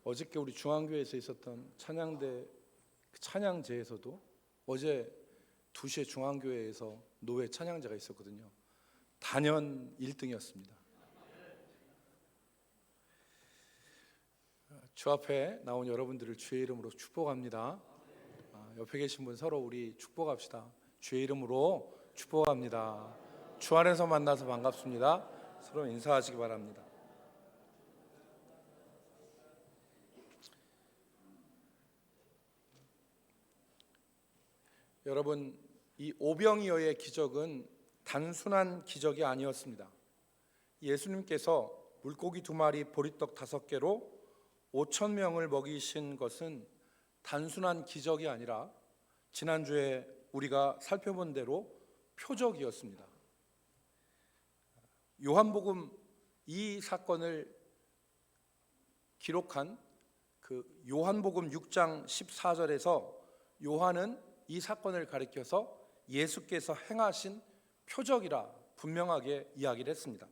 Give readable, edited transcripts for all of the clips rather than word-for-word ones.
어저께 우리 중앙교회에서 있었던 찬양제에서도 어제 2시에 중앙교회에서 노회 찬양제가 있었거든요. 단연 1등이었습니다. 주 앞에 나온 여러분들을 주의 이름으로 축복합니다. 옆에 계신 분 서로 우리 축복합시다. 주의 이름으로 축복합니다. 주 안에서 만나서 반갑습니다. 서로 인사하시기 바랍니다. 여러분, 이 오병이어의 기적은 단순한 기적이 아니었습니다. 예수님께서 물고기 2마리 보리떡 5개로 5,000명을 먹이신 것은 단순한 기적이 아니라 지난주에 우리가 살펴본 대로 표적이었습니다. 요한복음 이 사건을 기록한 요한복음 6장 14절에서 요한은 이 사건을 가리켜서 예수께서 행하신 표적이라 분명하게 이야기를 했습니다.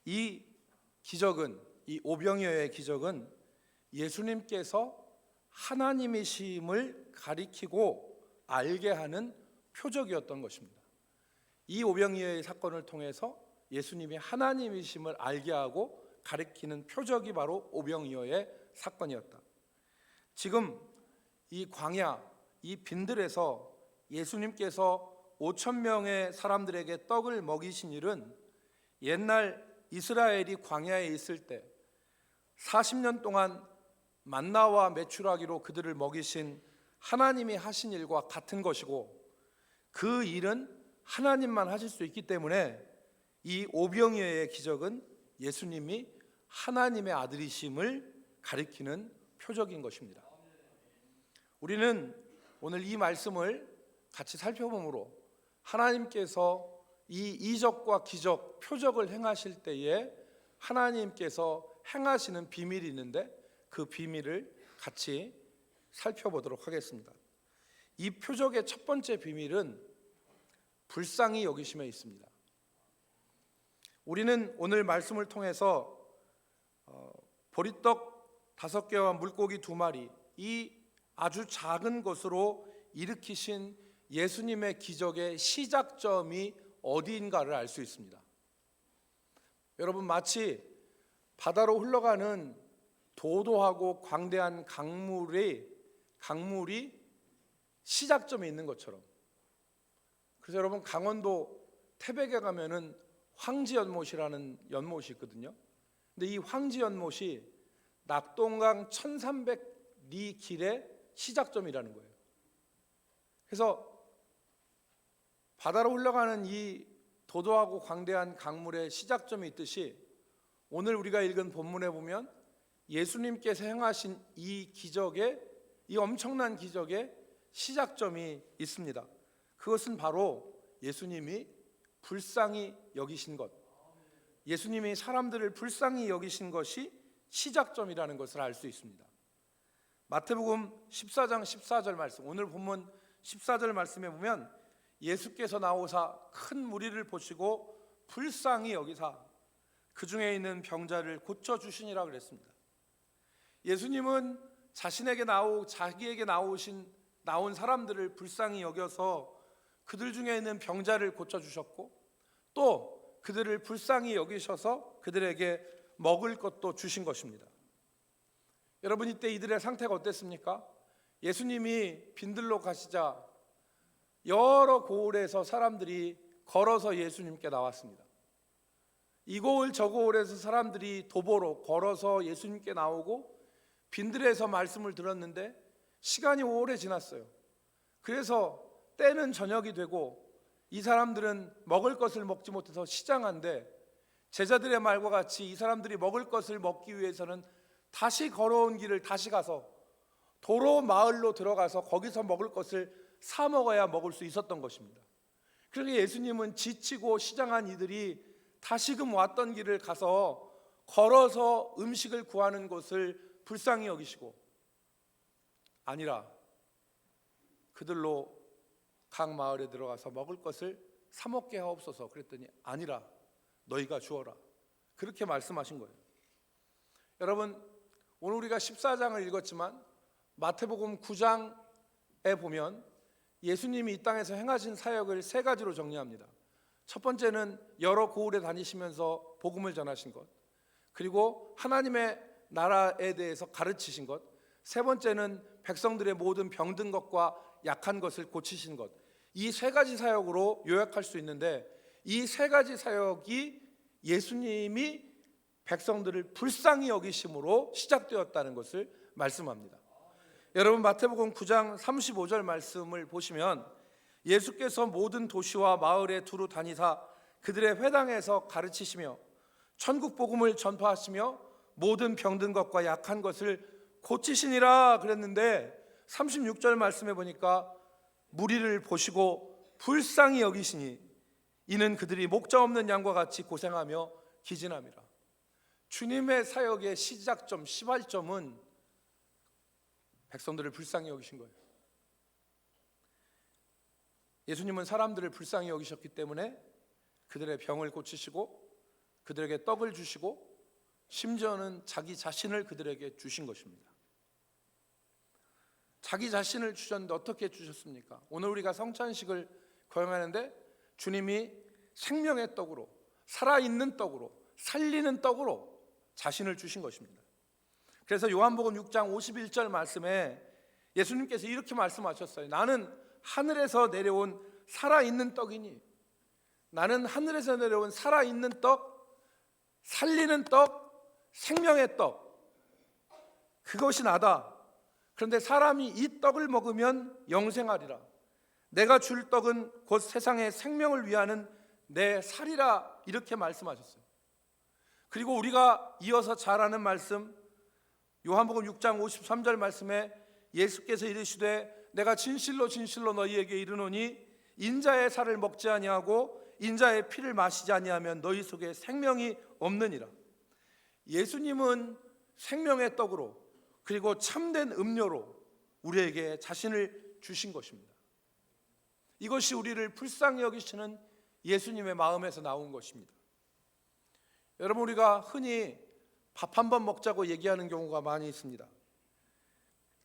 이 기적은, 이 오병이어의 기적은 예수님께서 하나님이심을 가리키고 알게 하는 표적이었던 것입니다. 이 오병이어의 사건을 통해서 예수님이 하나님이심을 알게 하고 가리키는 표적이 바로 오병이어의 사건이었다. 지금 이 광야, 이 빈들에서 예수님께서 5,000명의 사람들에게 떡을 먹이신 일은 옛날 이스라엘이 광야에 있을 때 40년 동안 만나와 메추라기로 그들을 먹이신 하나님이 하신 일과 같은 것이고, 그 일은 하나님만 하실 수 있기 때문에 이 오병이어의 기적은 예수님이 하나님의 아들이심을 가리키는 표적인 것입니다. 우리는 오늘 이 말씀을 같이 살펴보므로 하나님께서 이 이적과 기적, 표적을 행하실 때에 하나님께서 행하시는 비밀이 있는데 그 비밀을 같이 살펴보도록 하겠습니다. 이 표적의 첫 번째 비밀은 불쌍히 여기심에 있습니다. 우리는 오늘 말씀을 통해서 보리떡 5개와 물고기 2마리, 이 아주 작은 것으로 일으키신 예수님의 기적의 시작점이 어디인가를 알 수 있습니다. 여러분, 마치 바다로 흘러가는 도도하고 광대한 강물이 시작점에 있는 것처럼, 그래서 여러분, 강원도 태백에 가면은 황지연못이라는 연못이 있거든요. 근데 이 황지연못이 낙동강 1300리 길의 시작점이라는 거예요. 그래서 바다로 흘러가는 이 도도하고 광대한 강물의 시작점이 있듯이 오늘 우리가 읽은 본문에 보면 예수님께서 행하신 이 기적의, 이 엄청난 기적의 시작점이 있습니다. 그것은 바로 예수님이 불쌍히 여기신 것, 예수님이 사람들을 불쌍히 여기신 것이 시작점이라는 것을 알 수 있습니다. 마태복음 14장 14절 말씀, 오늘 본문 14절 말씀에 보면 예수께서 나오사 큰 무리를 보시고 불쌍히 여기사 그 중에 있는 병자를 고쳐주시니라 그랬습니다. 예수님은 자기에게 나온 사람들을 불쌍히 여겨서 그들 중에 있는 병자를 고쳐주셨고, 또 그들을 불쌍히 여기셔서 그들에게 먹을 것도 주신 것입니다. 여러분, 이때 이들의 상태가 어땠습니까? 예수님이 빈들로 가시자 여러 고을에서 사람들이 걸어서 예수님께 나왔습니다. 이 고을 저 고을에서 사람들이 도보로 걸어서 예수님께 나오고 빈들에서 말씀을 들었는데 시간이 오래 지났어요. 그래서 때는 저녁이 되고 이 사람들은 먹을 것을 먹지 못해서 시장한데, 제자들의 말과 같이 이 사람들이 먹을 것을 먹기 위해서는 다시 걸어온 길을 다시 가서 도로 마을로 들어가서 거기서 먹을 것을 사 먹어야 먹을 수 있었던 것입니다. 그러니까 예수님은 지치고 시장한 이들이 다시금 왔던 길을 가서 걸어서 음식을 구하는 것을 불쌍히 여기시고, 아니라 그들로 각 마을에 들어가서 먹을 것을 사 먹게 하옵소서 그랬더니 아니라 너희가 주어라, 그렇게 말씀하신 거예요. 여러분, 오늘 우리가 14장을 읽었지만 마태복음 9장에 보면 예수님이 이 땅에서 행하신 사역을 세 가지로 정리합니다. 첫 번째는 여러 고을에 다니시면서 복음을 전하신 것, 그리고 하나님의 나라에 대해서 가르치신 것, 세 번째는 백성들의 모든 병든 것과 약한 것을 고치신 것. 이 세 가지 사역으로 요약할 수 있는데, 이 세 가지 사역이 예수님이 백성들을 불쌍히 여기심으로 시작되었다는 것을 말씀합니다. 여러분, 마태복음 9장 35절 말씀을 보시면 예수께서 모든 도시와 마을에 두루 다니사 그들의 회당에서 가르치시며 천국 복음을 전파하시며 모든 병든 것과 약한 것을 고치시니라 그랬는데, 36절 말씀해 보니까 무리를 보시고 불쌍히 여기시니 이는 그들이 목자 없는 양과 같이 고생하며 기진함이라. 주님의 사역의 시작점, 시발점은 백성들을 불쌍히 여기신 거예요. 예수님은 사람들을 불쌍히 여기셨기 때문에 그들의 병을 고치시고 그들에게 떡을 주시고 심지어는 자기 자신을 그들에게 주신 것입니다. 자기 자신을 주셨는데 어떻게 주셨습니까? 오늘 우리가 성찬식을 거행하는데 주님이 생명의 떡으로, 살아있는 떡으로, 살리는 떡으로 자신을 주신 것입니다. 그래서 요한복음 6장 51절 말씀에 예수님께서 이렇게 말씀하셨어요. 나는 하늘에서 내려온 살아있는 떡이니, 나는 하늘에서 내려온 살아있는 떡, 살리는 떡, 생명의 떡, 그것이 나다. 그런데 사람이 이 떡을 먹으면 영생하리라. 내가 줄 떡은 곧 세상의 생명을 위하는 내 살이라, 이렇게 말씀하셨어요. 그리고 우리가 이어서 잘 아는 말씀, 요한복음 6장 53절 말씀에 예수께서 이르시되 내가 진실로 진실로 너희에게 이르노니 인자의 살을 먹지 아니하고 인자의 피를 마시지 아니하면 너희 속에 생명이 없느니라. 예수님은 생명의 떡으로, 그리고 참된 음료로 우리에게 자신을 주신 것입니다. 이것이 우리를 불쌍히 여기시는 예수님의 마음에서 나온 것입니다. 여러분, 우리가 흔히 밥 한 번 먹자고 얘기하는 경우가 많이 있습니다.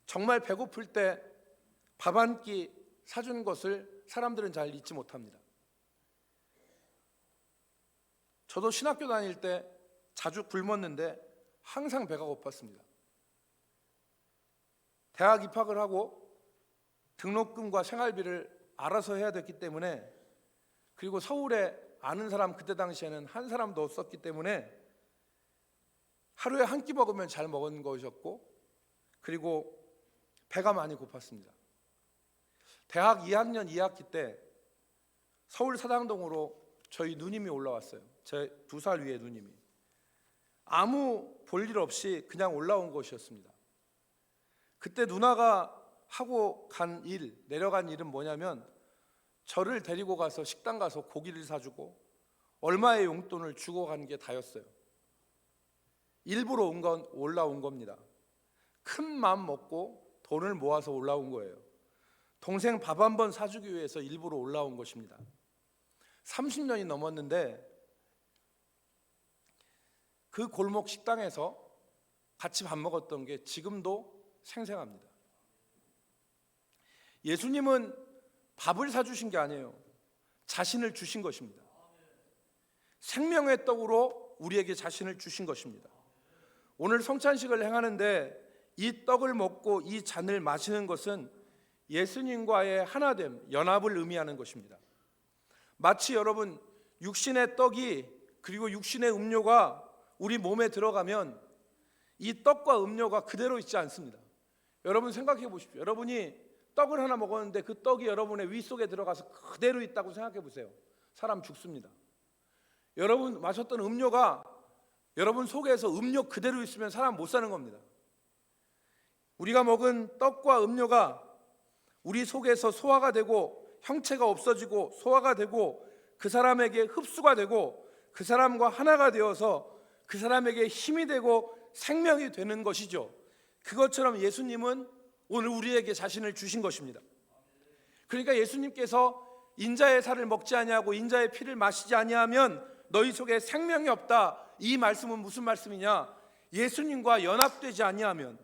정말 배고플 때 밥 한 끼 사준 것을 사람들은 잘 잊지 못합니다. 저도 신학교 다닐 때 자주 굶었는데 항상 배가 고팠습니다. 대학 입학을 하고 등록금과 생활비를 알아서 해야 됐기 때문에, 그리고 서울에 아는 사람 그때 당시에는 한 사람도 없었기 때문에 하루에 한 끼 먹으면 잘 먹은 것이었고, 그리고 배가 많이 고팠습니다. 대학 2학년 2학기 때 서울 사당동으로 저희 누님이 올라왔어요. 제 2살 위에 누님이. 아무 볼일 없이 그냥 올라온 것이었습니다. 그때 누나가 하고 간 일, 내려간 일은 뭐냐면 저를 데리고 가서 식당 가서 고기를 사주고 얼마의 용돈을 주고 간 게 다였어요. 일부러 올라온 겁니다. 큰 마음 먹고 돈을 모아서 올라온 거예요. 동생 밥 한 번 사주기 위해서 일부러 올라온 것입니다. 30년이 넘었는데 그 골목 식당에서 같이 밥 먹었던 게 지금도 생생합니다. 예수님은 밥을 사주신 게 아니에요. 자신을 주신 것입니다. 생명의 떡으로 우리에게 자신을 주신 것입니다. 오늘 성찬식을 행하는데 이 떡을 먹고 이 잔을 마시는 것은 예수님과의 하나됨, 연합을 의미하는 것입니다. 마치 여러분, 육신의 떡이, 그리고 육신의 음료가 우리 몸에 들어가면 이 떡과 음료가 그대로 있지 않습니다. 여러분 생각해 보십시오. 여러분이 떡을 하나 먹었는데 그 떡이 여러분의 위 속에 들어가서 그대로 있다고 생각해 보세요. 사람 죽습니다. 여러분 마셨던 음료가 여러분 속에서 음료 그대로 있으면 사람 못 사는 겁니다. 우리가 먹은 떡과 음료가 우리 속에서 소화가 되고 형체가 없어지고 소화가 되고 그 사람에게 흡수가 되고 그 사람과 하나가 되어서 그 사람에게 힘이 되고 생명이 되는 것이죠. 그것처럼 예수님은 오늘 우리에게 자신을 주신 것입니다. 그러니까 예수님께서 인자의 살을 먹지 아니하고 인자의 피를 마시지 아니하면 너희 속에 생명이 없다. 이 말씀은 무슨 말씀이냐? 예수님과 연합되지 아니하면,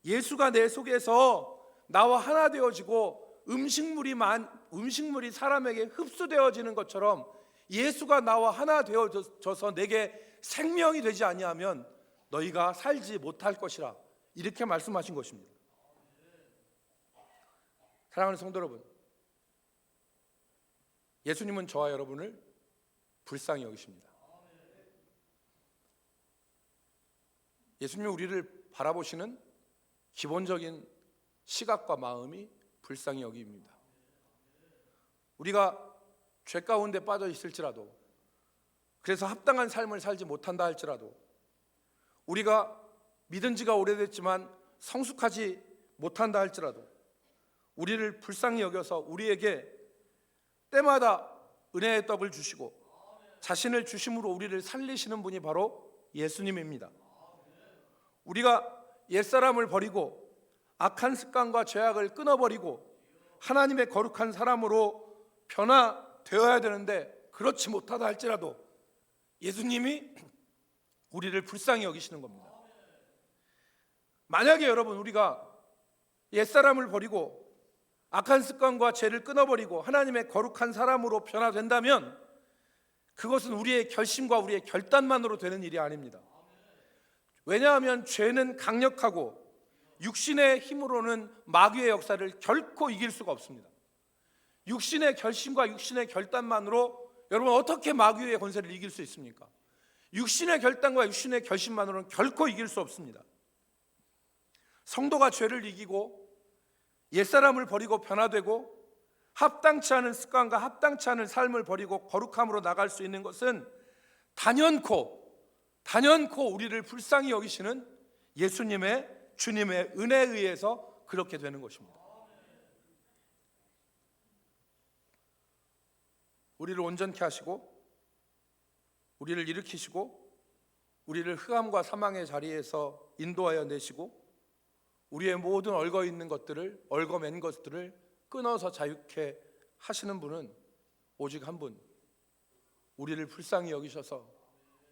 예수가 내 속에서 나와 하나 되어지고 음식물이 사람에게 흡수되어지는 것처럼 예수가 나와 하나 되어져서 내게 생명이 되지 아니하면 너희가 살지 못할 것이라, 이렇게 말씀하신 것입니다. 사랑하는 성도 여러분, 예수님은 저와 여러분을 불쌍히 여기십니다. 예수님은 우리를 바라보시는 기본적인 시각과 마음이 불쌍히 여기입니다. 우리가 죄 가운데 빠져 있을지라도, 그래서 합당한 삶을 살지 못한다 할지라도, 우리가 믿은 지가 오래됐지만 성숙하지 못한다 할지라도 우리를 불쌍히 여겨서 우리에게 때마다 은혜의 떡을 주시고 자신을 주심으로 우리를 살리시는 분이 바로 예수님입니다. 우리가 옛사람을 버리고 악한 습관과 죄악을 끊어버리고 하나님의 거룩한 사람으로 변화되어야 되는데, 그렇지 못하다 할지라도 예수님이 우리를 불쌍히 여기시는 겁니다. 만약에 여러분, 우리가 옛사람을 버리고 악한 습관과 죄를 끊어버리고 하나님의 거룩한 사람으로 변화된다면 그것은 우리의 결심과 우리의 결단만으로 되는 일이 아닙니다. 왜냐하면 죄는 강력하고 육신의 힘으로는 마귀의 역사를 결코 이길 수가 없습니다. 육신의 결심과 육신의 결단만으로 여러분 어떻게 마귀의 권세를 이길 수 있습니까? 육신의 결단과 육신의 결심만으로는 결코 이길 수 없습니다. 성도가 죄를 이기고 옛사람을 버리고 변화되고 합당치 않은 습관과 합당치 않은 삶을 버리고 거룩함으로 나갈 수 있는 것은 단연코 우리를 불쌍히 여기시는 예수님의, 주님의 은혜에 의해서 그렇게 되는 것입니다. 우리를 온전케 하시고 우리를 일으키시고 우리를 흑암과 사망의 자리에서 인도하여 내시고 우리의 모든 얽어맨 것들을 끊어서 자유케 하시는 분은 오직 한 분, 우리를 불쌍히 여기셔서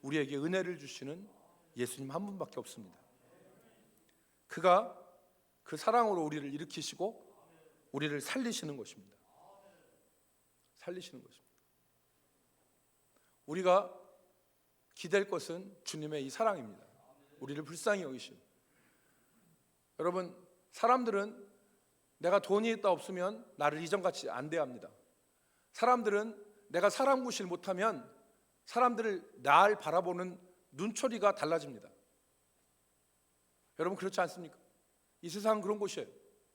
우리에게 은혜를 주시는 예수님 한 분밖에 없습니다. 그가 그 사랑으로 우리를 일으키시고 우리를 살리시는 것입니다. 우리가 기댈 것은 주님의 이 사랑입니다. 우리를 불쌍히 여기신. 여러분, 사람들은 내가 돈이 있다 없으면 나를 이전같이 안 대합니다. 사람들은 내가 사람 구실 못하면 사람들을 날 바라보는 눈초리가 달라집니다. 여러분, 그렇지 않습니까? 이 세상은 그런 곳이에요.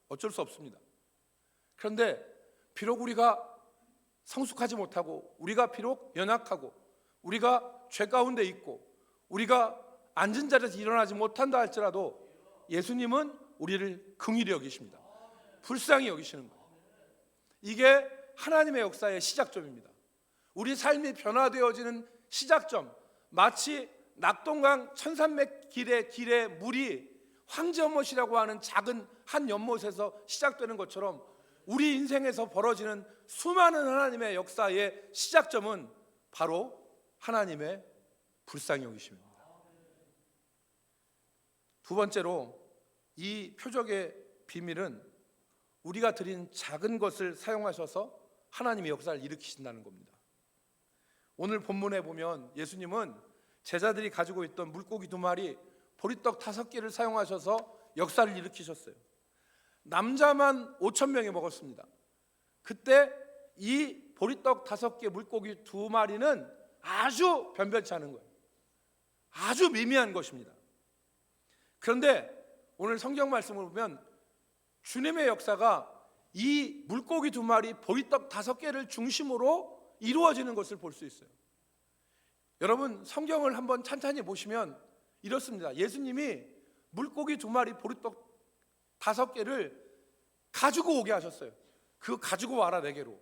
어쩔 수 없습니다. 그런데 비록 우리가 성숙하지 못하고, 우리가 비록 연약하고, 우리가 죄 가운데 있고, 우리가 앉은 자리에서 일어나지 못한다 할지라도 예수님은 우리를 긍휼히 여기십니다. 불쌍히 여기시는 거예요. 이게 하나님의 역사의 시작점입니다. 우리 삶이 변화되어지는 시작점, 마치 낙동강 1300길의 길의 물이 황제연못이라고 하는 작은 한 연못에서 시작되는 것처럼 우리 인생에서 벌어지는 수많은 하나님의 역사의 시작점은 바로 하나님의 불쌍히 여기심입니다. 두 번째로, 이 표적의 비밀은 우리가 드린 작은 것을 사용하셔서 하나님의 역사를 일으키신다는 겁니다. 오늘 본문에 보면 예수님은 제자들이 가지고 있던 물고기 2마리, 보리떡 5개를 사용하셔서 역사를 일으키셨어요. 남자만 5,000명이 먹었습니다. 그때 이 보리떡 5개, 물고기 2마리는 아주 변변치 않은 거예요. 아주 미미한 것입니다. 그런데 오늘 성경 말씀을 보면 주님의 역사가 이 물고기 2마리, 보리떡 5개를 중심으로 이루어지는 것을 볼 수 있어요. 여러분, 성경을 한번 찬찬히 보시면 이렇습니다. 예수님이 물고기 2마리, 보리떡 5개를 가지고 오게 하셨어요. 그거 가지고 와라 내게로.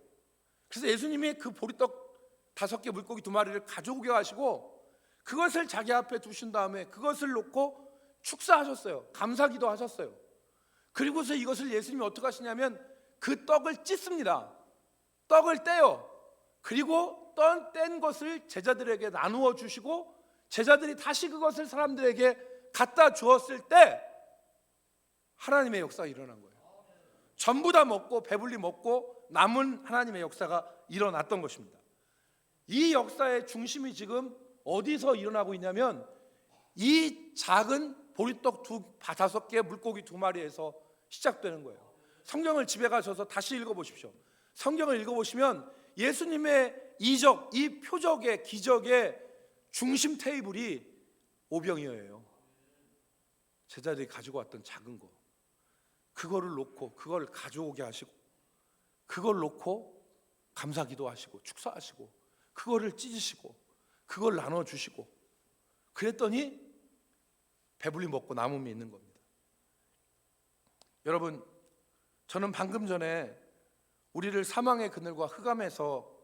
그래서 예수님이 그 보리떡 5개, 물고기 2마리를 가져오게 하시고 그것을 자기 앞에 두신 다음에 그것을 놓고 축사하셨어요. 감사기도 하셨어요. 그리고서 이것을 예수님이 어떻게 하시냐면 그 떡을 찢습니다. 떡을 떼요. 그리고 뗀 것을 제자들에게 나누어 주시고 제자들이 다시 그것을 사람들에게 갖다 주었을 때 하나님의 역사가 일어난 거예요. 전부 다 먹고 배불리 먹고 남은 하나님의 역사가 일어났던 것입니다. 이 역사의 중심이 지금 어디서 일어나고 있냐면 이 작은 보리떡 5개, 물고기 2마리에서 시작되는 거예요. 성경을 집에 가셔서 다시 읽어보십시오. 성경을 읽어보시면 예수님의 이적, 이 표적의 기적의 중심 테이블이 오병이어예요. 제자들이 가지고 왔던 작은 거, 그거를 놓고 그걸 가져오게 하시고, 그걸 놓고 감사기도 하시고 축사하시고, 그거를 찢으시고 그걸 나눠주시고, 그랬더니 배불리 먹고 남음이 있는 겁니다. 여러분, 저는 방금 전에 우리를 사망의 그늘과 흑암에서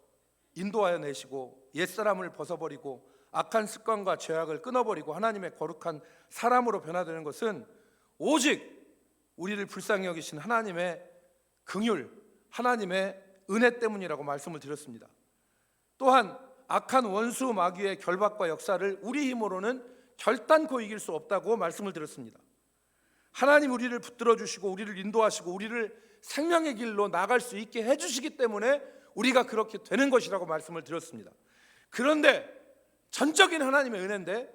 인도하여 내시고 옛사람을 벗어버리고 악한 습관과 죄악을 끊어버리고 하나님의 거룩한 사람으로 변화되는 것은 오직 우리를 불쌍히 여기신 하나님의 긍휼, 하나님의 은혜 때문이라고 말씀을 드렸습니다. 또한 악한 원수 마귀의 결박과 역사를 우리 힘으로는 결단코 이길 수 없다고 말씀을 드렸습니다. 하나님 우리를 붙들어 주시고 우리를 인도하시고 우리를 생명의 길로 나갈 수 있게 해주시기 때문에 우리가 그렇게 되는 것이라고 말씀을 드렸습니다. 그런데 전적인 하나님의 은혜인데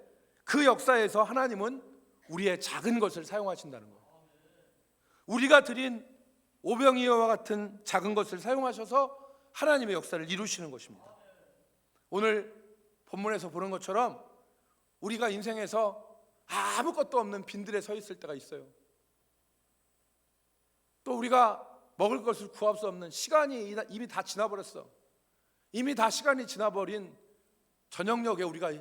그 역사에서 하나님은 우리의 작은 것을 사용하신다는 거예요. 우리가 드린 오병이어와 같은 작은 것을 사용하셔서 하나님의 역사를 이루시는 것입니다. 오늘 본문에서 보는 것처럼 우리가 인생에서 아무것도 없는 빈들에 서 있을 때가 있어요. 또 우리가 먹을 것을 구할 수 없는 시간이 이미 다 지나버렸어. 이미 다 시간이 지나버린 저녁역에 우리가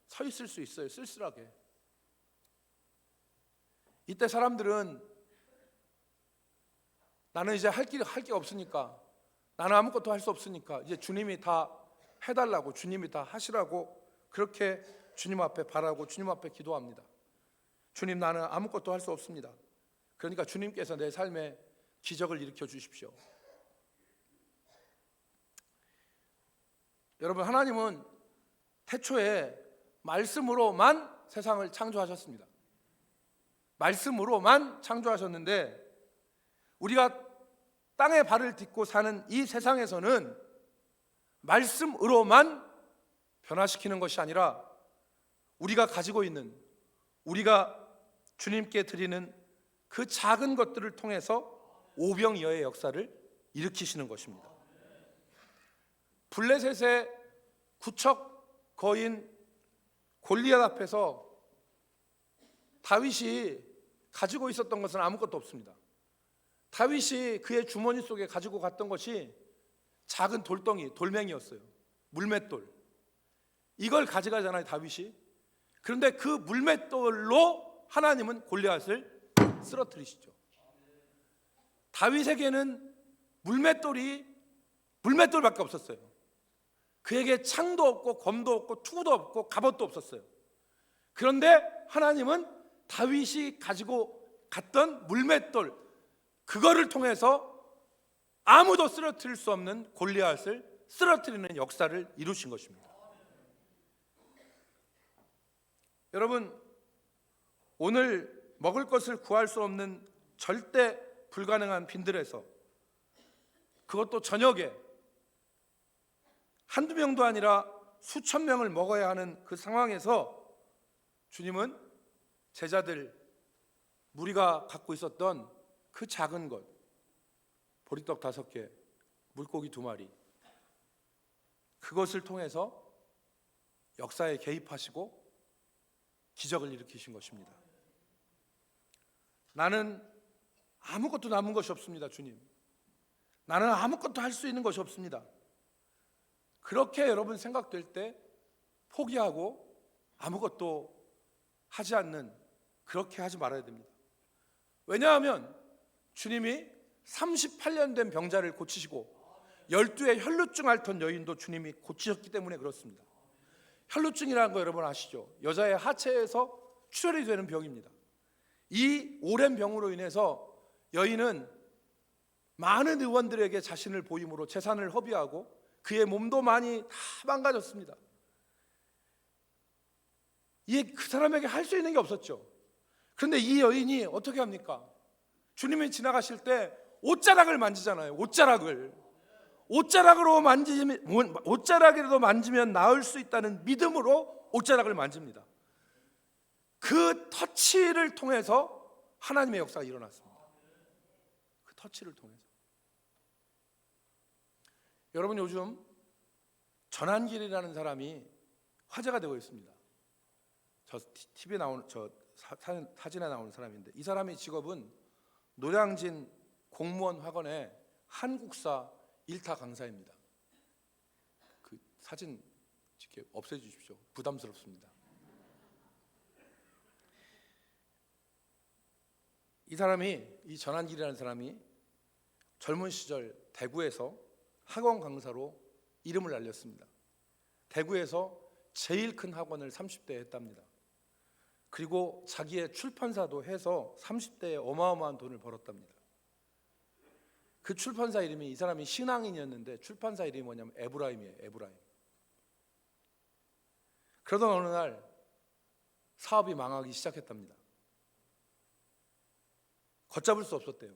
서 있을 수 있어요. 쓸쓸하게. 이때 사람들은 나는 이제 할 게 없으니까, 나는 아무것도 할 수 없으니까 이제 주님이 다 해달라고, 주님이 다 하시라고 그렇게 주님 앞에 바라고 주님 앞에 기도합니다. 주님, 나는 아무것도 할 수 없습니다. 그러니까 주님께서 내 삶에 기적을 일으켜 주십시오. 여러분, 하나님은 태초에 말씀으로만 세상을 창조하셨습니다. 말씀으로만 창조하셨는데 우리가 땅에 발을 딛고 사는 이 세상에서는 말씀으로만 변화시키는 것이 아니라 우리가 가지고 있는, 우리가 주님께 드리는 그 작은 것들을 통해서 오병이어의 역사를 일으키시는 것입니다. 블레셋의 구척 거인 골리앗 앞에서 다윗이 가지고 있었던 것은 아무것도 없습니다. 다윗이 그의 주머니 속에 가지고 갔던 것이 작은 돌덩이, 돌멩이였어요. 물맷돌. 이걸 가져가잖아요, 다윗이. 그런데 그 물맷돌로 하나님은 골리앗을 쓰러뜨리시죠. 다윗에게는 물맷돌밖에 없었어요. 그에게 창도 없고 검도 없고 투구도 없고 갑옷도 없었어요. 그런데 하나님은 다윗이 가지고 갔던 물맷돌, 그거를 통해서 아무도 쓰러뜨릴 수 없는 골리앗을 쓰러뜨리는 역사를 이루신 것입니다. 여러분, 오늘 먹을 것을 구할 수 없는 절대 불가능한 빈들에서, 그것도 저녁에 한두 명도 아니라 수천 명을 먹어야 하는 그 상황에서 주님은 제자들, 무리가 갖고 있었던 그 작은 것, 보리떡 5개, 물고기 2마리, 그것을 통해서 역사에 개입하시고 기적을 일으키신 것입니다. 나는 아무것도 남은 것이 없습니다, 주님. 나는 아무것도 할 수 있는 것이 없습니다. 그렇게 여러분 생각될 때 포기하고 아무것도 하지 않는, 그렇게 하지 말아야 됩니다. 왜냐하면 주님이 38년 된 병자를 고치시고 12의 혈루증 앓던 여인도 주님이 고치셨기 때문에 그렇습니다. 혈루증이라는 거 여러분 아시죠? 여자의 하체에서 출혈이 되는 병입니다. 이 오랜 병으로 인해서 여인은 많은 의원들에게 자신을 보임으로 재산을 허비하고 그의 몸도 많이 다 망가졌습니다. 그 사람에게 할 수 있는 게 없었죠. 그런데 이 여인이 어떻게 합니까? 주님이 지나가실 때 옷자락을 만지잖아요. 옷자락이라도 만지면 나을 수 있다는 믿음으로 옷자락을 만집니다. 그 터치를 통해서 하나님의 역사가 일어났습니다. 그 터치를 통해서. 여러분, 요즘 전한길이라는 사람이 화제가 되고 있습니다. 저 TV에 나오는, 저 사진에 나오는 사람인데, 이 사람의 직업은 노량진 공무원 학원의 한국사 1타 강사입니다. 그 사진 이렇게 없애주십시오. 부담스럽습니다. 이 전한길이라는 사람이 젊은 시절 대구에서 학원 강사로 이름을 알렸습니다. 대구에서 제일 큰 학원을 30대에 했답니다. 그리고 자기의 출판사도 해서 30대에 어마어마한 돈을 벌었답니다. 그 출판사 이름이, 이 사람이 신앙인이었는데 출판사 이름이 뭐냐면 에브라임이에요. 에브라임. 그러던 어느 날 사업이 망하기 시작했답니다. 걷잡을 수 없었대요.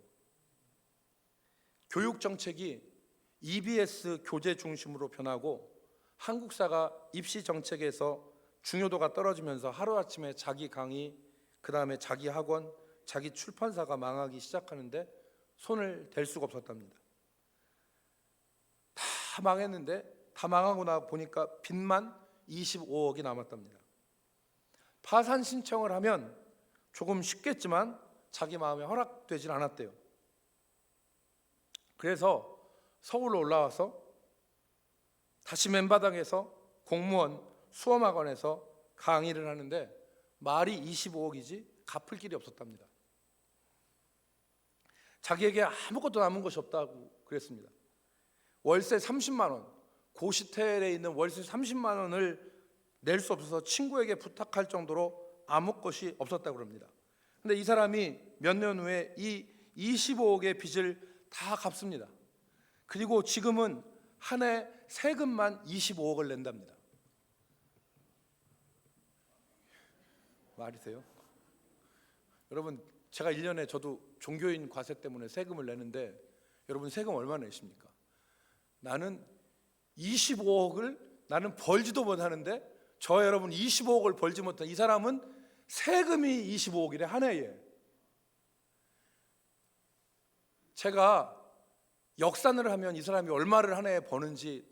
교육 정책이 EBS 교재 중심으로 변하고 한국사가 입시 정책에서 중요도가 떨어지면서 하루아침에 자기 강의, 그 다음에 자기 학원, 자기 출판사가 망하기 시작하는데 손을 댈 수가 없었답니다. 다 망했는데, 다 망하고 나 보니까 빚만 25억이 남았답니다. 파산 신청을 하면 조금 쉽겠지만 자기 마음에 허락되질 않았대요. 그래서 서울로 올라와서 다시 맨바닥에서 공무원 수험학원에서 강의를 하는데 말이 25억이지 갚을 길이 없었답니다. 자기에게 아무것도 남은 것이 없다고 그랬습니다. 월세 30만 원, 고시텔에 있는 월세 30만 원을 낼 수 없어서 친구에게 부탁할 정도로 아무 것이 없었다고 합니다. 근데 이 사람이 몇 년 후에 이 25억의 빚을 다 갚습니다. 그리고 지금은 한 해 세금만 25억을 낸답니다. 말이 돼요? 여러분, 제가 1년에 저도 종교인 과세 때문에 세금을 내는데 여러분 세금 얼마 내십니까? 나는 25억을 나는 벌지도 못하는데 저 여러분 25억을 벌지 못한 이 사람은 세금이 25억이래 한 해에. 제가 역산을 하면 이 사람이 얼마를 한 해에 버는지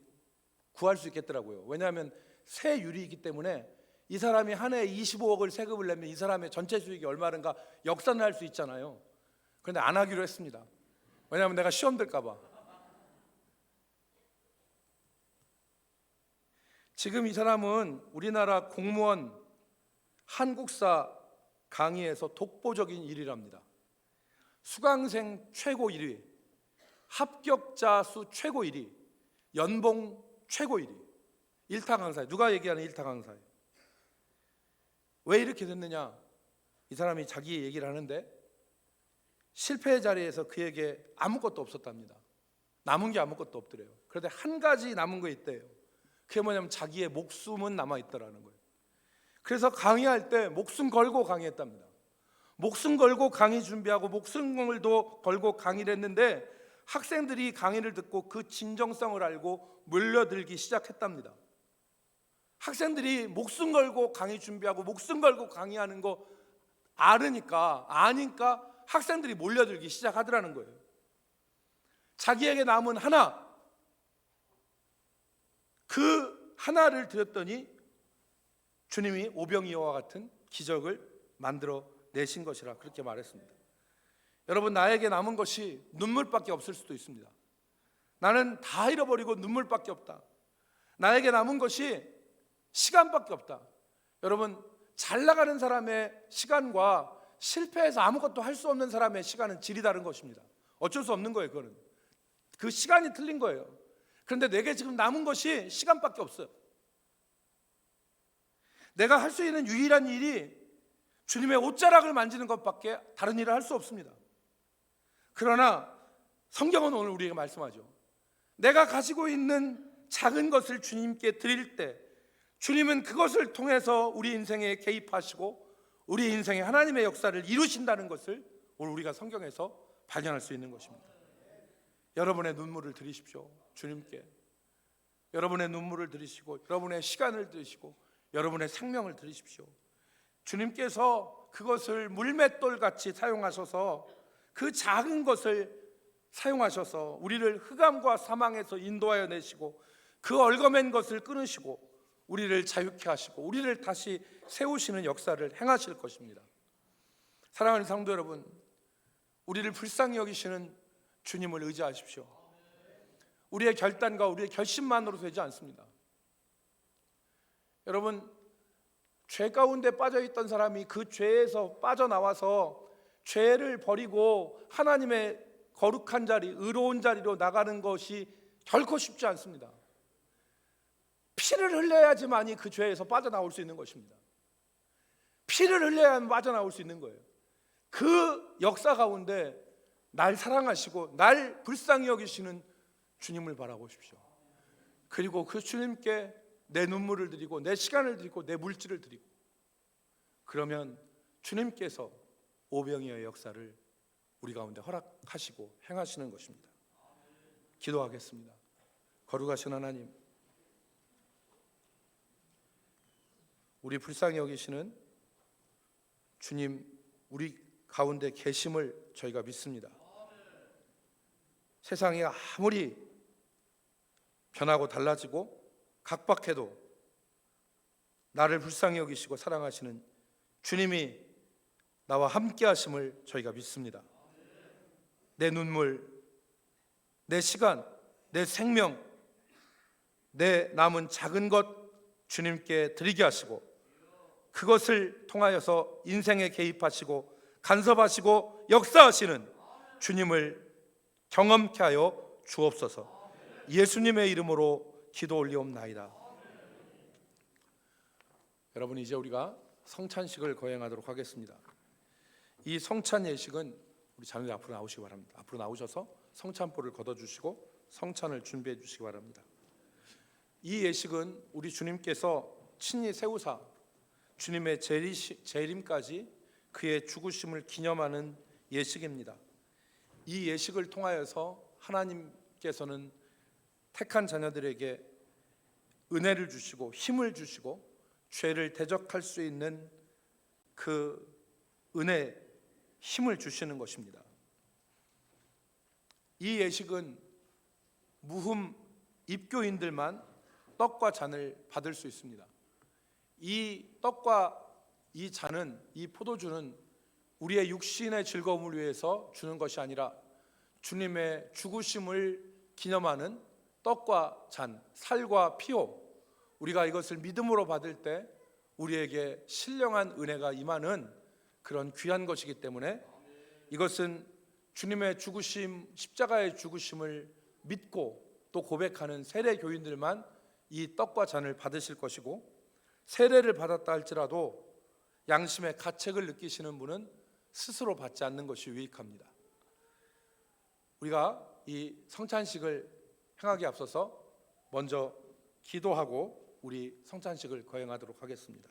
구할 수 있겠더라고요. 왜냐하면 세율이기 때문에 이 사람이 한 해에 25억을 세금을 내면 이 사람의 전체 수익이 얼마인가 역산을 할 수 있잖아요. 그런데 안 하기로 했습니다. 왜냐하면 내가 시험 들까 봐. 지금 이 사람은 우리나라 공무원 한국사 강의에서 독보적인 1위랍니다. 수강생 최고 1위, 합격자 수 최고 1위, 연봉 최고 1위. 1타 강사예요. 누가 얘기하는 1타 강사예요. 왜 이렇게 됐느냐? 이 사람이 자기 얘기를 하는데 실패의 자리에서 그에게 아무것도 없었답니다. 남은 게 아무것도 없더래요. 그런데 한 가지 남은 거 있대요. 그게 뭐냐면 자기의 목숨은 남아있더라는 거예요. 그래서 강의할 때 목숨 걸고 강의했답니다. 목숨 걸고 강의 준비하고 목숨을 걸고 강의를 했는데 학생들이 강의를 듣고 그 진정성을 알고 몰려들기 시작했답니다. 학생들이 목숨 걸고 강의 준비하고 목숨 걸고 강의하는 거 아니까 학생들이 몰려들기 시작하더라는 거예요. 자기에게 남은 하나, 그 하나를 드렸더니 주님이 오병이어와 같은 기적을 만들어 내신 것이라 그렇게 말했습니다. 여러분, 나에게 남은 것이 눈물밖에 없을 수도 있습니다. 나는 다 잃어버리고 눈물밖에 없다. 나에게 남은 것이 시간밖에 없다. 여러분, 잘 나가는 사람의 시간과 실패해서 아무것도 할 수 없는 사람의 시간은 질이 다른 것입니다. 어쩔 수 없는 거예요. 그거는 그 시간이 틀린 거예요. 그런데 내게 지금 남은 것이 시간밖에 없어요. 내가 할 수 있는 유일한 일이 주님의 옷자락을 만지는 것밖에 다른 일을 할 수 없습니다. 그러나 성경은 오늘 우리에게 말씀하죠. 내가 가지고 있는 작은 것을 주님께 드릴 때 주님은 그것을 통해서 우리 인생에 개입하시고 우리 인생에 하나님의 역사를 이루신다는 것을 오늘 우리가 성경에서 발견할 수 있는 것입니다. 여러분의 눈물을 드리십시오. 주님께 여러분의 눈물을 드리시고 여러분의 시간을 드리시고 여러분의 생명을 드리십시오. 주님께서 그것을 물맷돌같이 사용하셔서 그 작은 것을 사용하셔서 우리를 흑암과 사망에서 인도하여 내시고 그 얽어맨 것을 끊으시고 우리를 자유케 하시고 우리를 다시 세우시는 역사를 행하실 것입니다. 사랑하는 성도 여러분, 우리를 불쌍히 여기시는 주님을 의지하십시오. 우리의 결단과 우리의 결심만으로 되지 않습니다. 여러분, 죄 가운데 빠져있던 사람이 그 죄에서 빠져나와서 죄를 버리고 하나님의 거룩한 자리, 의로운 자리로 나가는 것이 결코 쉽지 않습니다. 피를 흘려야지만이 그 죄에서 빠져나올 수 있는 것입니다. 피를 흘려야만 빠져나올 수 있는 거예요. 그 역사 가운데 날 사랑하시고 날 불쌍히 여기시는 주님을 바라보십시오. 그리고 그 주님께 내 눈물을 드리고 내 시간을 드리고 내 물질을 드리고, 그러면 주님께서 오병이어의 역사를 우리 가운데 허락하시고 행하시는 것입니다. 기도하겠습니다. 거룩하신 하나님, 우리 불쌍히 여기시는 주님 우리 가운데 계심을 저희가 믿습니다. 세상이 아무리 변하고 달라지고 각박해도 나를 불쌍히 여기시고 사랑하시는 주님이 나와 함께 하심을 저희가 믿습니다. 내 눈물, 내 시간, 내 생명, 내 남은 작은 것 주님께 드리게 하시고 그것을 통하여서 인생에 개입하시고 간섭하시고 역사하시는 주님을 경험케 하여 주옵소서. 예수님의 이름으로 기도 올리옵나이다. 여러분, 이제 우리가 성찬식을 거행하도록 하겠습니다. 이 성찬 예식은 우리 자녀들 앞으로 나오시기 바랍니다. 앞으로 나오셔서 성찬포를 걷어주시고 성찬을 준비해 주시기 바랍니다. 이 예식은 우리 주님께서 친히 세우사 주님의 재림까지 그의 죽으심을 기념하는 예식입니다. 이 예식을 통하여서 하나님께서는 택한 자녀들에게 은혜를 주시고 힘을 주시고 죄를 대적할 수 있는 그 은혜, 힘을 주시는 것입니다. 이 예식은 무흠 입교인들만 떡과 잔을 받을 수 있습니다. 이 떡과 이 잔은, 이 포도주는 우리의 육신의 즐거움을 위해서 주는 것이 아니라 주님의 죽으심을 기념하는 떡과 잔, 살과 피요, 우리가 이것을 믿음으로 받을 때 우리에게 신령한 은혜가 임하는 그런 귀한 것이기 때문에 이것은 주님의 죽으심, 십자가의 죽으심을 믿고 또 고백하는 세례 교인들만 이 떡과 잔을 받으실 것이고, 세례를 받았다 할지라도 양심의 가책을 느끼시는 분은 스스로 받지 않는 것이 유익합니다. 우리가 이 성찬식을 행하기에 앞서서 먼저 기도하고 우리 성찬식을 거행하도록 하겠습니다.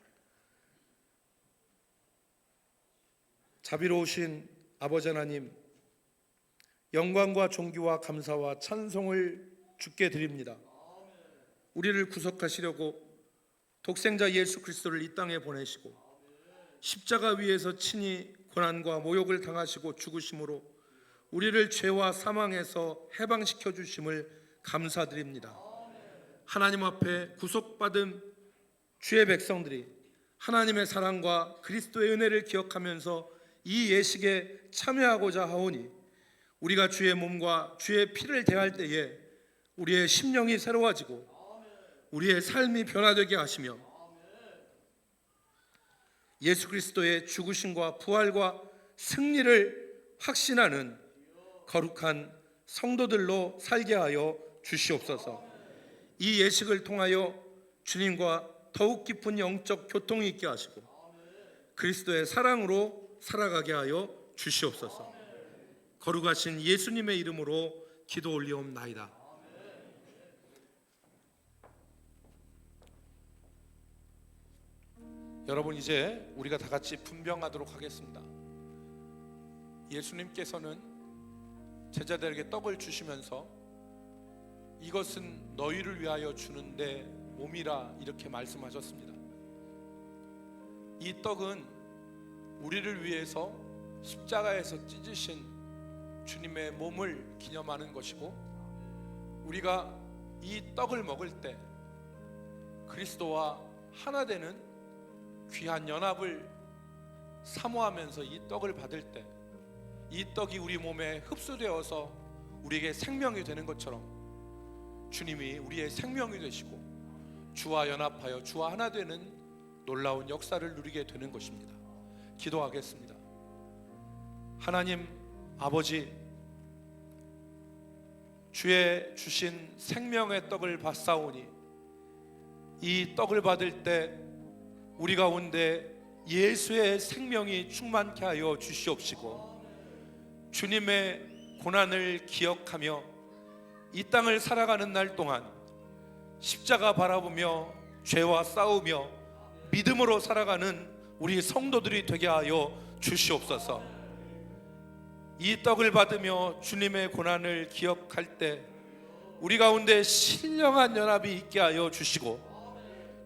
자비로우신 아버지 하나님, 영광과 존귀와 감사와 찬송을 주께 드립니다. 우리를 구속하시려고 독생자 예수 그리스도를 이 땅에 보내시고 십자가 위에서 친히 고난과 모욕을 당하시고 죽으심으로 우리를 죄와 사망에서 해방시켜 주심을 감사드립니다. 하나님 앞에 구속받은 주의 백성들이 하나님의 사랑과 그리스도의 은혜를 기억하면서 이 예식에 참여하고자 하오니 우리가 주의 몸과 주의 피를 대할 때에 우리의 심령이 새로워지고 우리의 삶이 변화되게 하시며 예수 그리스도의 죽으심과 부활과 승리를 확신하는 거룩한 성도들로 살게 하여 주시옵소서. 이 예식을 통하여 주님과 더욱 깊은 영적 교통이 있게 하시고 그리스도의 사랑으로 살아가게 하여 주시옵소서. 거룩하신 예수님의 이름으로 기도 올리옵나이다. 여러분, 이제 우리가 다 같이 분병하도록 하겠습니다. 예수님께서는 제자들에게 떡을 주시면서 이것은 너희를 위하여 주는 내 몸이라 이렇게 말씀하셨습니다. 이 떡은 우리를 위해서 십자가에서 찢으신 주님의 몸을 기념하는 것이고, 우리가 이 떡을 먹을 때 그리스도와 하나 되는 귀한 연합을 사모하면서 이 떡을 받을 때 이 떡이 우리 몸에 흡수되어서 우리에게 생명이 되는 것처럼 주님이 우리의 생명이 되시고 주와 연합하여 주와 하나 되는 놀라운 역사를 누리게 되는 것입니다. 기도하겠습니다. 하나님 아버지, 주의 주신 생명의 떡을 받사오니 이 떡을 받을 때 우리 가운데 예수의 생명이 충만케 하여 주시옵시고, 주님의 고난을 기억하며 이 땅을 살아가는 날 동안 십자가 바라보며 죄와 싸우며 믿음으로 살아가는 우리 성도들이 되게 하여 주시옵소서. 이 떡을 받으며 주님의 고난을 기억할 때 우리 가운데 신령한 연합이 있게 하여 주시고,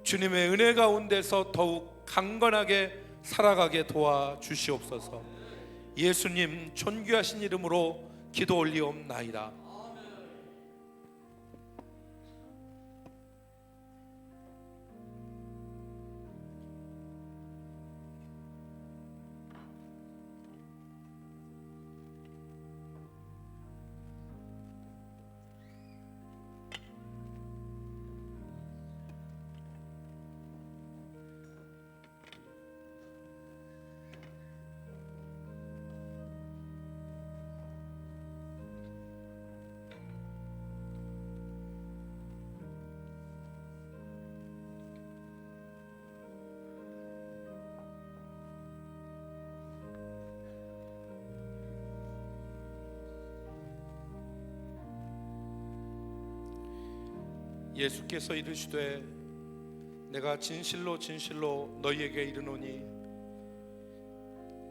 주님의 은혜 가운데서 더욱 강건하게 살아가게 도와주시옵소서. 예수님 존귀하신 이름으로 기도 올리옵나이다. 예수께서 이르시되 내가 진실로 진실로 너희에게 이르노니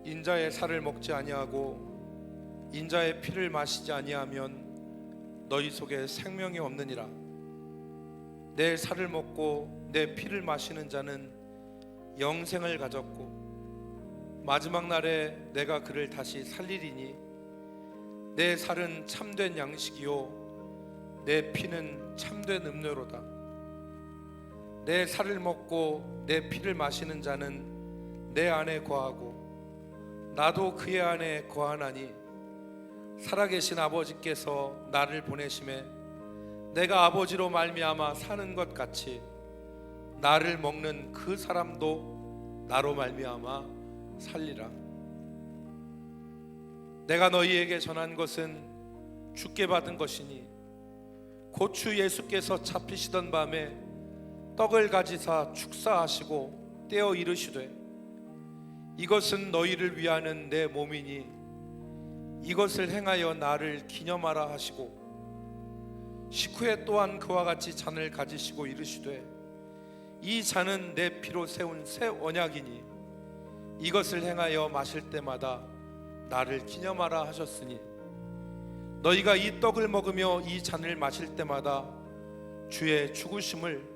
인자의 살을 먹지 아니하고 인자의 피를 마시지 아니하면 너희 속에 생명이 없느니라. 내 살을 먹고 내 피를 마시는 자는 영생을 가졌고 마지막 날에 내가 그를 다시 살리리니 내 살은 참된 양식이요 내 피는 참된 음료로다. 내 살을 먹고 내 피를 마시는 자는 내 안에 거하고 나도 그의 안에 거하나니 살아계신 아버지께서 나를 보내심에 내가 아버지로 말미암아 사는 것 같이 나를 먹는 그 사람도 나로 말미암아 살리라. 내가 너희에게 전한 것은 주께 받은 것이니 곧 주 예수께서 잡히시던 밤에 떡을 가지사 축사하시고 떼어 이르시되 이것은 너희를 위하는 내 몸이니 이것을 행하여 나를 기념하라 하시고 식후에 또한 그와 같이 잔을 가지시고 이르시되 이 잔은 내 피로 세운 새 언약이니 이것을 행하여 마실 때마다 나를 기념하라 하셨으니 너희가 이 떡을 먹으며 이 잔을 마실 때마다 주의 죽으심을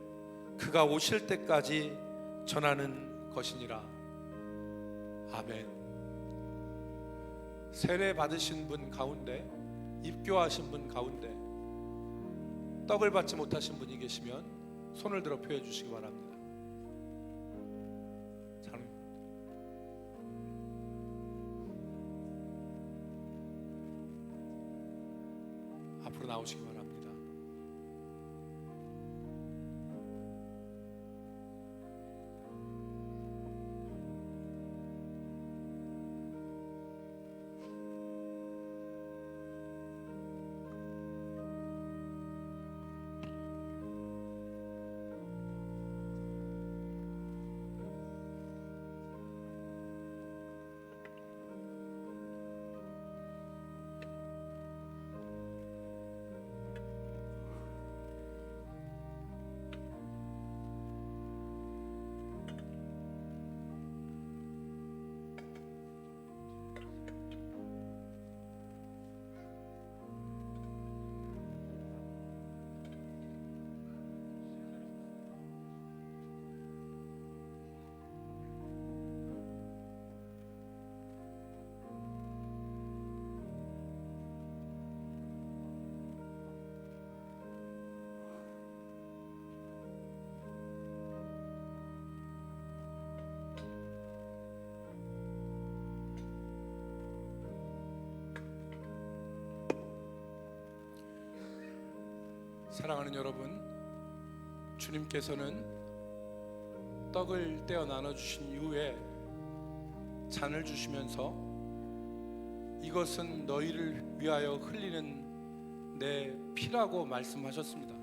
그가 오실 때까지 전하는 것이니라. 아멘. 세례 받으신 분 가운데, 입교하신 분 가운데 떡을 받지 못하신 분이 계시면 손을 들어 표해 주시기 바랍니다. 앞으로 나오시기 바랍니다. 사랑하는 여러분, 주님께서는 떡을 떼어 나눠주신 이후에 잔을 주시면서 이것은 너희를 위하여 흘리는 내 피라고 말씀하셨습니다.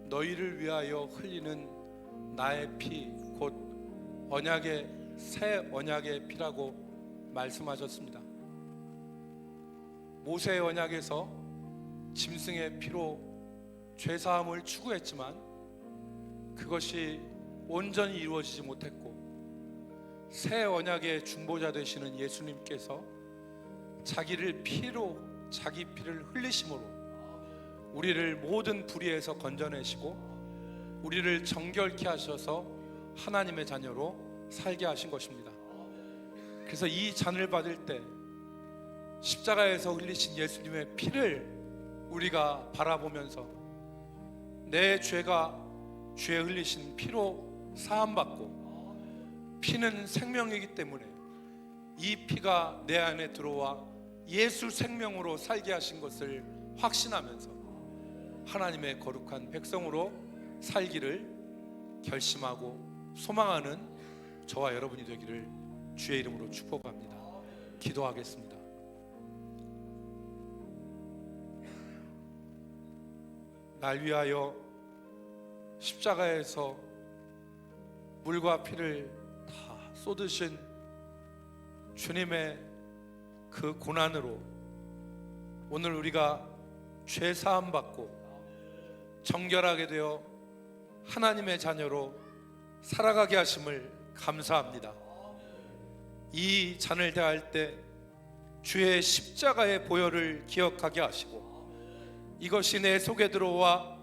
너희를 위하여 흘리는 나의 피, 곧 언약의 새 언약의 피라고 말씀하셨습니다. 모세의 언약에서 짐승의 피로 죄사함을 추구했지만 그것이 온전히 이루어지지 못했고, 새 언약의 중보자 되시는 예수님께서 자기를 피로, 자기 피를 흘리심으로 우리를 모든 불의에서 건져내시고 우리를 정결케 하셔서 하나님의 자녀로 살게 하신 것입니다. 그래서 이 잔을 받을 때 십자가에서 흘리신 예수님의 피를 우리가 바라보면서 내 죄가 주의 흘리신 피로 사함받고, 피는 생명이기 때문에 이 피가 내 안에 들어와 예수 생명으로 살게 하신 것을 확신하면서 하나님의 거룩한 백성으로 살기를 결심하고 소망하는 저와 여러분이 되기를 주의 이름으로 축복합니다. 기도하겠습니다. 날 위하여 십자가에서 물과 피를 다 쏟으신 주님의 그 고난으로 오늘 우리가 죄 사함 받고 정결하게 되어 하나님의 자녀로 살아가게 하심을 감사합니다. 이 잔을 대할 때 주의 십자가의 보혈을 기억하게 하시고 이것이 내 속에 들어와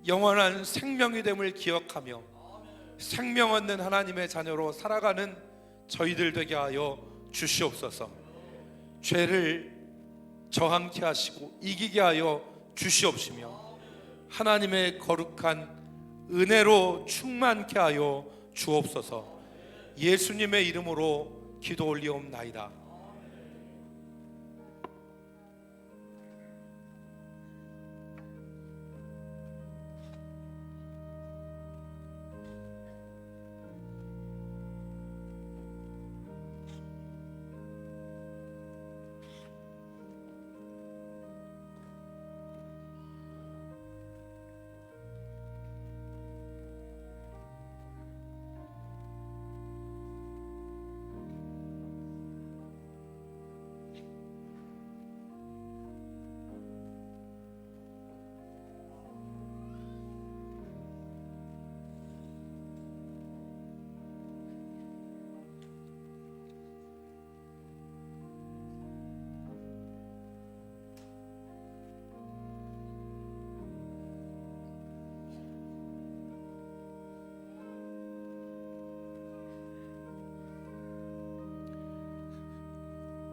영원한 생명이 됨을 기억하며 생명 얻는 하나님의 자녀로 살아가는 저희들 되게 하여 주시옵소서. 죄를 저항케 하시고 이기게 하여 주시옵시며 하나님의 거룩한 은혜로 충만케 하여 주옵소서. 예수님의 이름으로 기도 올리옵나이다.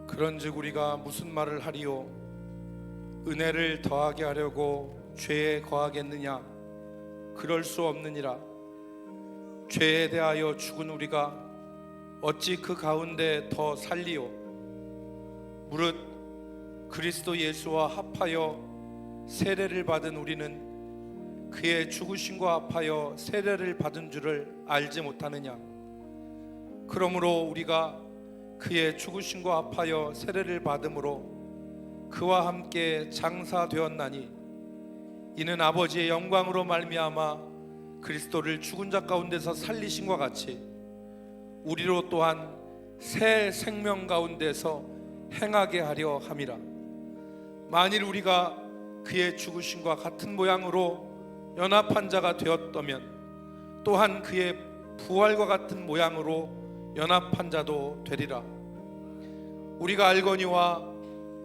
그런즉 우리가 무슨 말을 하리요? 은혜를 더하게 하려고 죄에 거하겠느냐? 그럴 수 없느니라. 죄에 대하여 죽은 우리가 어찌 그 가운데 더 살리요? 무릇 그리스도 예수와 합하여 세례를 받은 우리는 그의 죽으심과 합하여 세례를 받은 줄을 알지 못하느냐? 그러므로 우리가 그의 죽으심과 합하여 세례를 받음으로 그와 함께 장사되었나니 이는 아버지의 영광으로 말미암아 그리스도를 죽은 자 가운데서 살리심과 같이 우리로 또한 새 생명 가운데서 행하게 하려 함이라. 만일 우리가 그의 죽으심과 같은 모양으로 연합한 자가 되었다면 또한 그의 부활과 같은 모양으로 연합한 자도 되리라. 우리가 알거니와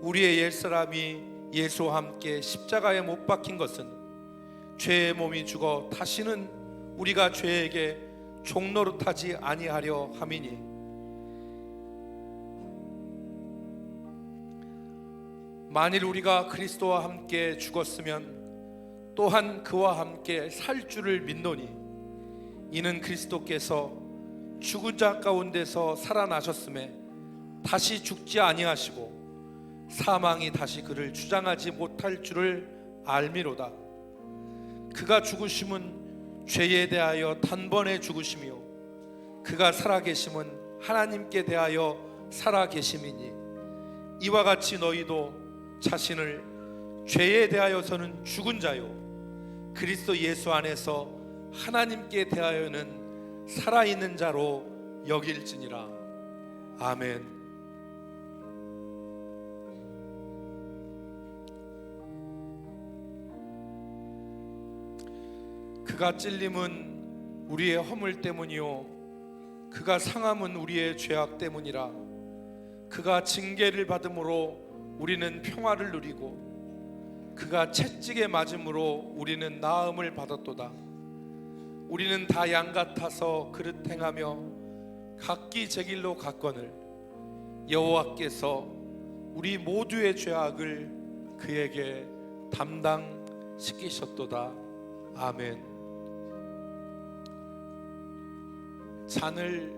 우리의 옛사람이 예수와 함께 십자가에 못 박힌 것은 죄의 몸이 죽어 다시는 우리가 죄에게 종노릇하지 아니하려 함이니 만일 우리가 그리스도와 함께 죽었으면 또한 그와 함께 살 줄을 믿노니 이는 그리스도께서 죽은 자 가운데서 살아나셨음에 다시 죽지 아니하시고 사망이 다시 그를 주장하지 못할 줄을 알미로다. 그가 죽으심은 죄에 대하여 단번에 죽으심이요 그가 살아계심은 하나님께 대하여 살아계심이니 이와 같이 너희도 자신을 죄에 대하여서는 죽은 자요 그리스도 예수 안에서 하나님께 대하여는 살아있는 자로 여길지니라. 아멘. 그가 찔림은 우리의 허물 때문이요 그가 상함은 우리의 죄악 때문이라. 그가 징계를 받음으로 우리는 평화를 누리고 그가 채찍에 맞음으로 우리는 나음을 받았도다. 우리는 다 양 같아서 그릇 행하며 각기 제 길로 갔거늘 여호와께서 우리 모두의 죄악을 그에게 담당시키셨도다. 아멘. 잔을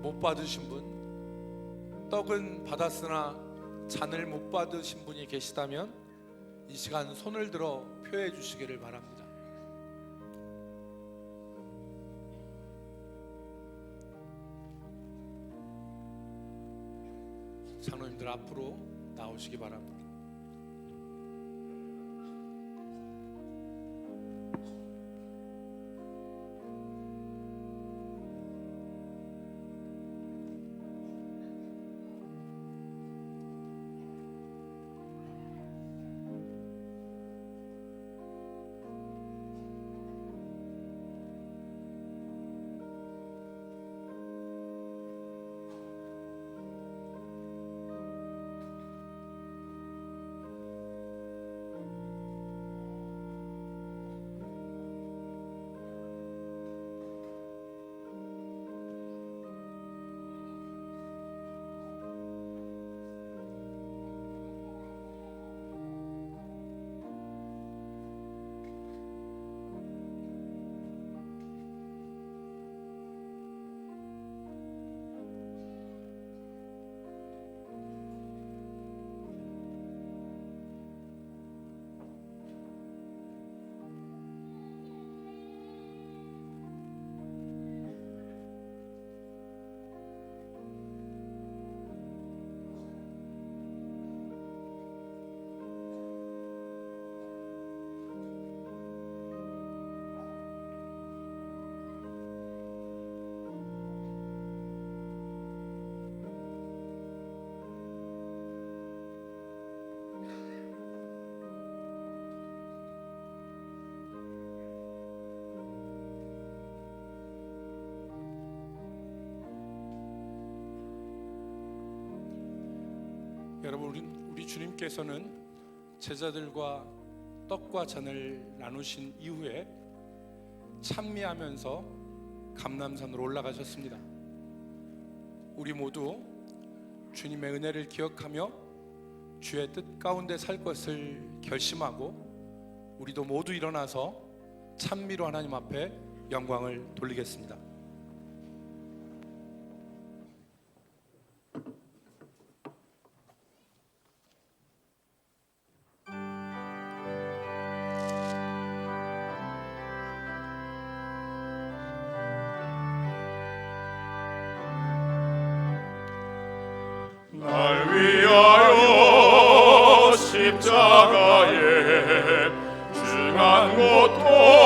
못 받으신 분, 떡은 받았으나 잔을 못 받으신 분이 계시다면 이 시간 손을 들어 표해 주시기를 바랍니다. 장로님들 앞으로 나오시기 바랍니다. 여러분, 우리 주님께서는 제자들과 떡과 잔을 나누신 이후에 찬미하면서 감람산으로 올라가셨습니다. 우리 모두 주님의 은혜를 기억하며 주의 뜻 가운데 살 것을 결심하고 우리도 모두 일어나서 찬미로 하나님 앞에 영광을 돌리겠습니다. 날 위하여 십자가에 중한 고통